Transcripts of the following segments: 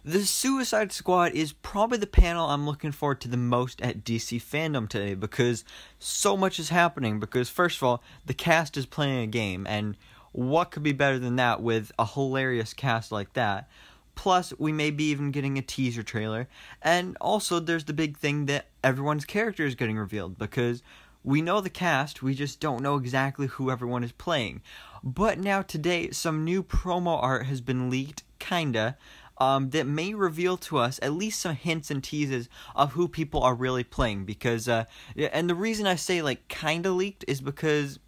The Suicide Squad is probably the panel I'm looking forward to the most at DC Fandome today, because so much is happening. Because first of all, the cast is playing a game, and what could be better than that with a hilarious cast like that? Plus, we may be even getting a teaser trailer, and also there's the big thing that everyone's character is getting revealed, because we know the cast, we just don't know exactly who everyone is playing. But now today, some new promo art has been leaked, kinda, that may reveal to us at least some hints and teases of who people are really playing. Because, and the reason I say, like, kinda leaked is because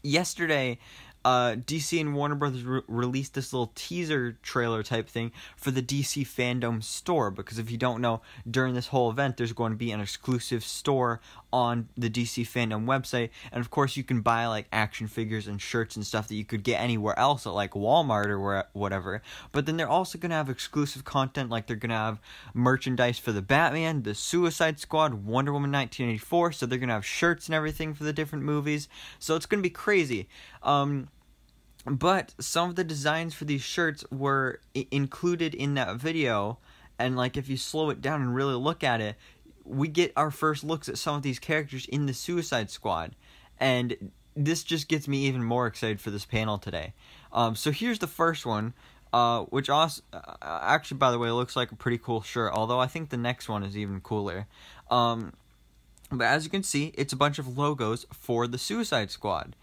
yesterday, DC and Warner Brothers released this little teaser trailer type thing for the DC Fandome store, because if you don't know, during this whole event there's going to be an exclusive store on the DC Fandome website, and of course you can buy like action figures and shirts and stuff that you could get anywhere else at like Walmart or whatever. But then they're also going to have exclusive content, like they're going to have merchandise for the Batman, the Suicide Squad, Wonder Woman 1984, so they're going to have shirts and everything for the different movies, so it's going to be crazy. But some of the designs for these shirts were included in that video, and like if you slow it down and really look at it, we get our first looks at some of these characters in the Suicide Squad, and this just gets me even more excited for this panel today. So here's the first one, which also, actually, by the way, looks like a pretty cool shirt, although I think the next one is even cooler. But as you can see, it's a bunch of logos for the Suicide Squad,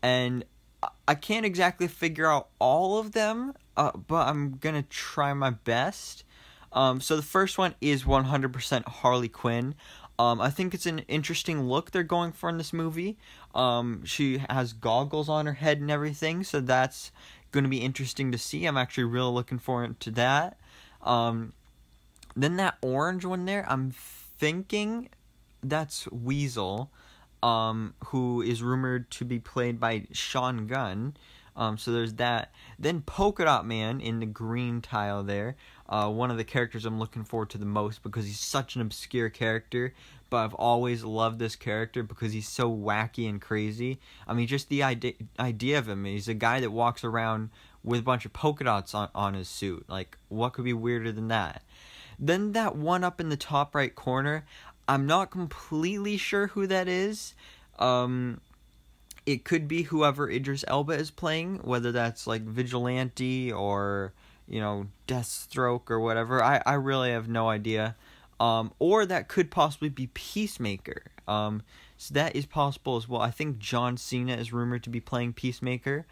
and I can't exactly figure out all of them, but I'm going to try my best. So the first one is 100% Harley Quinn. I think it's an interesting look they're going for in this movie. She has goggles on her head and everything, so that's going to be interesting to see. I'm actually really looking forward to that. Then that orange one there, I'm thinking that's Weasel, who is rumored to be played by Sean Gunn. So there's that. Then Polka Dot Man in the green tile there. One of the characters I'm looking forward to the most, because he's such an obscure character, but I've always loved this character because he's so wacky and crazy. I mean, just the idea of him. He's a guy that walks around with a bunch of polka dots on his suit. Like, what could be weirder than that? Then that one up in the top right corner, I'm not completely sure who that is. It could be whoever Idris Elba is playing, whether that's like Vigilante or, you know, Deathstroke or whatever. I really have no idea. Or that could possibly be Peacemaker. So that is possible as well. I think John Cena is rumored to be playing Peacemaker.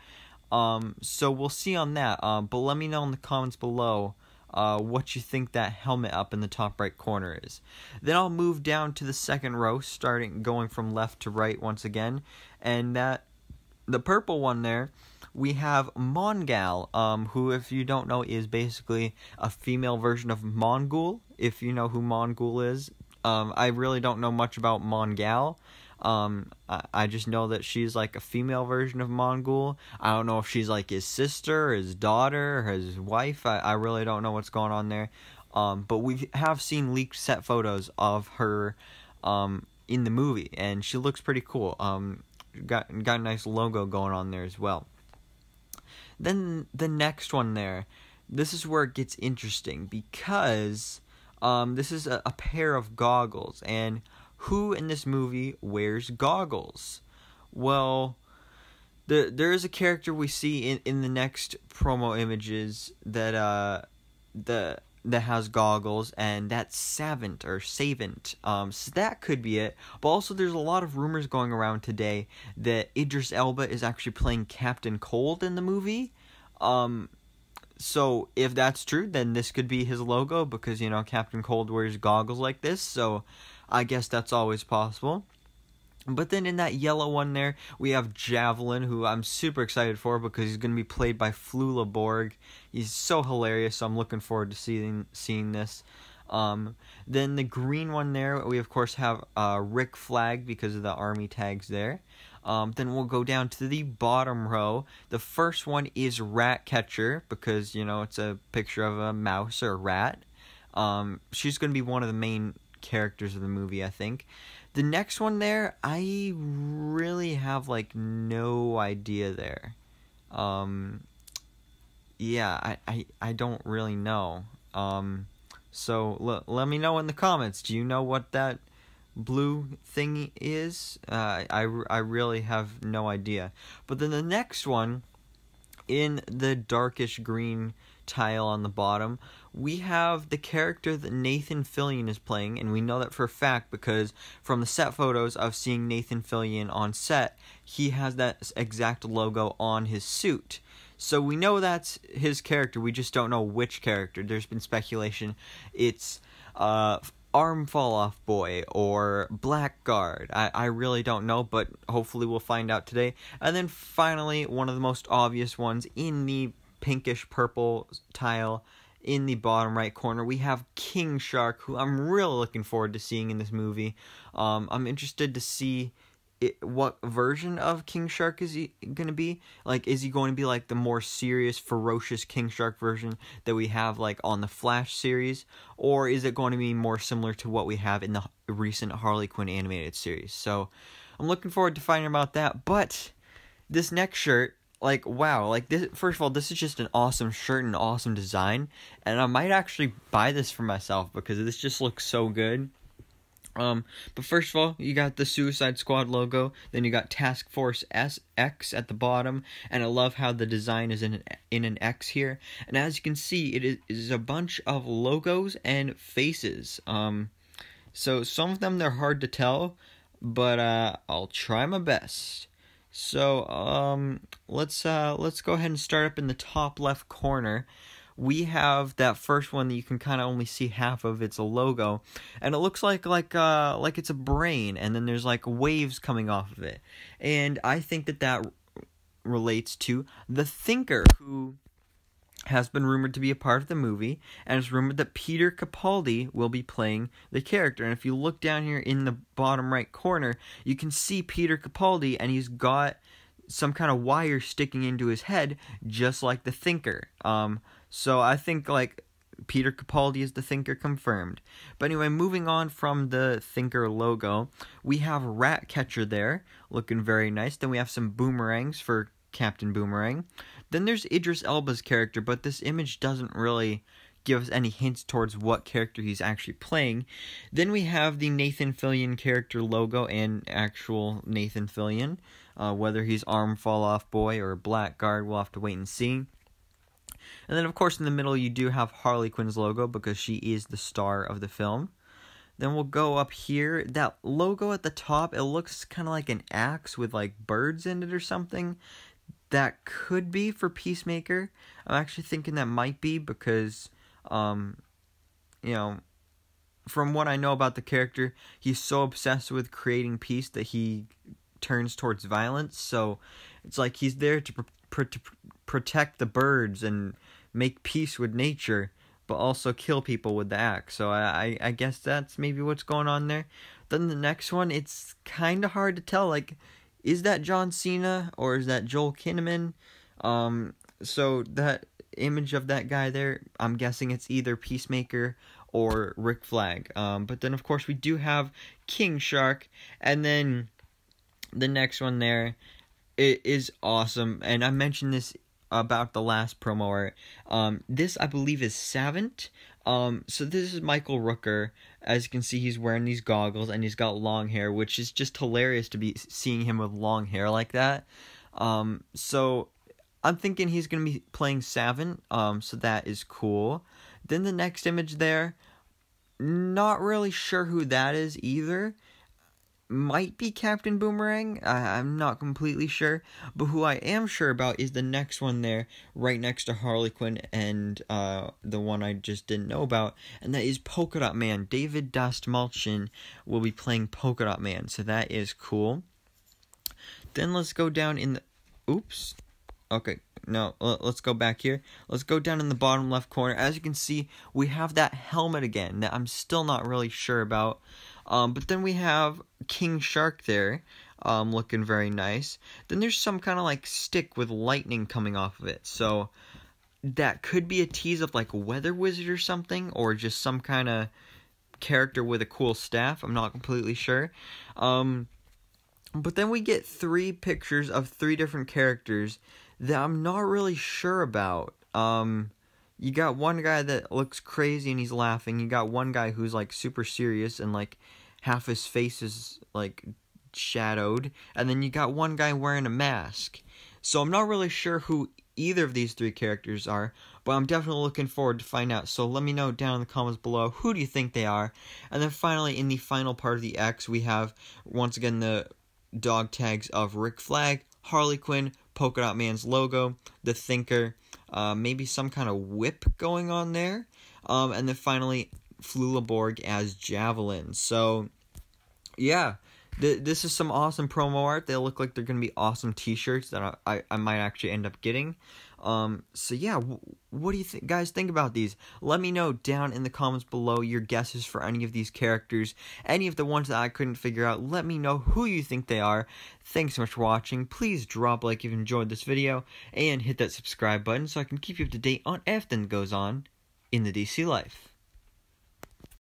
So we'll see on that. But let me know in the comments below what you think that helmet up in the top right corner is. Then I'll move down to the second row, going from left to right once again, and the purple one there, we have Mongal, who, if you don't know, is basically a female version of Mongul, if you know who Mongul is. I really don't know much about Mongal. I just know that she's like a female version of Mongul. I don't know if she's like his sister, or his daughter, or his wife. I really don't know what's going on there. But we have seen leaked set photos of her in the movie, and she looks pretty cool. Got a nice logo going on there as well. Then the next one there, this is where it gets interesting, because this is a pair of goggles, and who in this movie wears goggles? Well, there is a character we see in the next promo images that has goggles, and that's Savant. So that could be it. But also there's a lot of rumors going around today that Idris Elba is actually playing Captain Cold in the movie. So if that's true, then this could be his logo, because, you know, Captain Cold wears goggles like this, so I guess that's always possible. But then in that yellow one there, we have Javelin, who I'm super excited for, because he's going to be played by Flula Borg. He's so hilarious, so I'm looking forward to seeing this. Then the green one there, we of course have Rick Flag, because of the army tags there. Then we'll go down to the bottom row. The first one is Ratcatcher, because, you know, it's a picture of a mouse or a rat. She's going to be one of the main characters of the movie, I think. The next one there, I really have like no idea there. Yeah, I don't really know. So let me know in the comments. Do you know what that blue thing is? I really have no idea. But then the next one, in the darkish green tile on the bottom, we have the character that Nathan Fillion is playing, and we know that for a fact because from the set photos of seeing Nathan Fillion on set, he has that exact logo on his suit. So we know that's his character, we just don't know which character. There's been speculation it's Arm Fall Off Boy or Blackguard. I really don't know, but hopefully we'll find out today. And then finally, one of the most obvious ones in the pinkish purple tile in the bottom right corner, we have King Shark, who I'm really looking forward to seeing in this movie. I'm interested to see what version of King Shark is he going to be? Like, is he going to be like the more serious, ferocious King Shark version that we have like on the Flash series? Or is it going to be more similar to what we have in the recent Harley Quinn animated series? So, I'm looking forward to finding out that. But, this next shirt, like, wow, like, this, first of all, this is just an awesome shirt and awesome design. And I might actually buy this for myself because this just looks so good. But first of all, you got the Suicide Squad logo, then you got Task Force X at the bottom, and I love how the design is in an X here. And as you can see, it is a bunch of logos and faces. So some of them they're hard to tell, but I'll try my best. So let's go ahead and start up in the top left corner. We have that first one that you can kind of only see half of. It's a logo, and it looks like it's a brain, and then there's like waves coming off of it. And I think that relates to the Thinker, who has been rumored to be a part of the movie, and it's rumored that Peter Capaldi will be playing the character. And if you look down here in the bottom right corner, you can see Peter Capaldi, and he's got some kind of wire sticking into his head, just like the Thinker. So I think, like, Peter Capaldi is the Thinker confirmed. But anyway, moving on from the Thinker logo, we have Ratcatcher there, looking very nice. Then we have some boomerangs for Captain Boomerang. Then there's Idris Elba's character, but this image doesn't really give us any hints towards what character he's actually playing. Then we have the Nathan Fillion character logo and actual Nathan Fillion. Whether he's Arm Fall Off Boy or Blackguard, we'll have to wait and see. And then, of course, in the middle, you do have Harley Quinn's logo because she is the star of the film. Then we'll go up here. That logo at the top, it looks kind of like an axe with, like, birds in it or something. That could be for Peacemaker. I'm actually thinking that might be because, you know, from what I know about the character, he's so obsessed with creating peace that he turns towards violence. So it's like he's there to protect the birds and make peace with nature, but also kill people with the axe. So I guess that's maybe what's going on there. Then the next one, it's kind of hard to tell. Like, is that John Cena or is that Joel Kinnaman? So that image of that guy there, I'm guessing it's either Peacemaker or Rick Flag. But then, of course, we do have King Shark. And then the next one there, it is awesome. And I mentioned this about the last promo art. This, I believe, is Savant. So this is Michael Rooker. As you can see, he's wearing these goggles and he's got long hair, which is just hilarious to be seeing him with long hair like that. So I'm thinking he's going to be playing Savant. So that is cool. Then the next image there, not really sure who that is either. Might be Captain Boomerang. I'm not completely sure. But who I am sure about is the next one there, right next to Harley Quinn and the one I just didn't know about. And that is Polka Dot Man. David Dastmalchian will be playing Polka Dot Man. So that is cool. Then let's go down in the... Oops. Okay. No, let's go back here. Let's go down in the bottom left corner. As you can see, we have that helmet again that I'm still not really sure about. But then we have King Shark there, looking very nice. Then there's some kind of like stick with lightning coming off of it. So that could be a tease of like a weather wizard or something, or just some kind of character with a cool staff. I'm not completely sure. But then we get 3 pictures of 3 different characters that I'm not really sure about. you got one guy that looks crazy and he's laughing. You got one guy who's like super serious and like half his face is like shadowed, and then you got one guy wearing a mask. So I'm not really sure who either of these three characters are, but I'm definitely looking forward to find out. So let me know down in the comments below, who do you think they are? And then finally, in the final part of the X, we have once again the dog tags of Rick Flag, Harley Quinn, Polka Dot Man's logo, the Thinker, maybe some kind of whip going on there, and then finally Flulaborg as Javelin. So yeah, this is some awesome promo art. They look like they're going to be awesome t-shirts that I might actually end up getting. So yeah, what do you guys think about these? Let me know down in the comments below your guesses for any of these characters. Any of the ones that I couldn't figure out, let me know who you think they are. Thanks so much for watching. Please drop a like if you enjoyed this video, and hit that subscribe button so I can keep you up to date on everything that goes on in the DC life.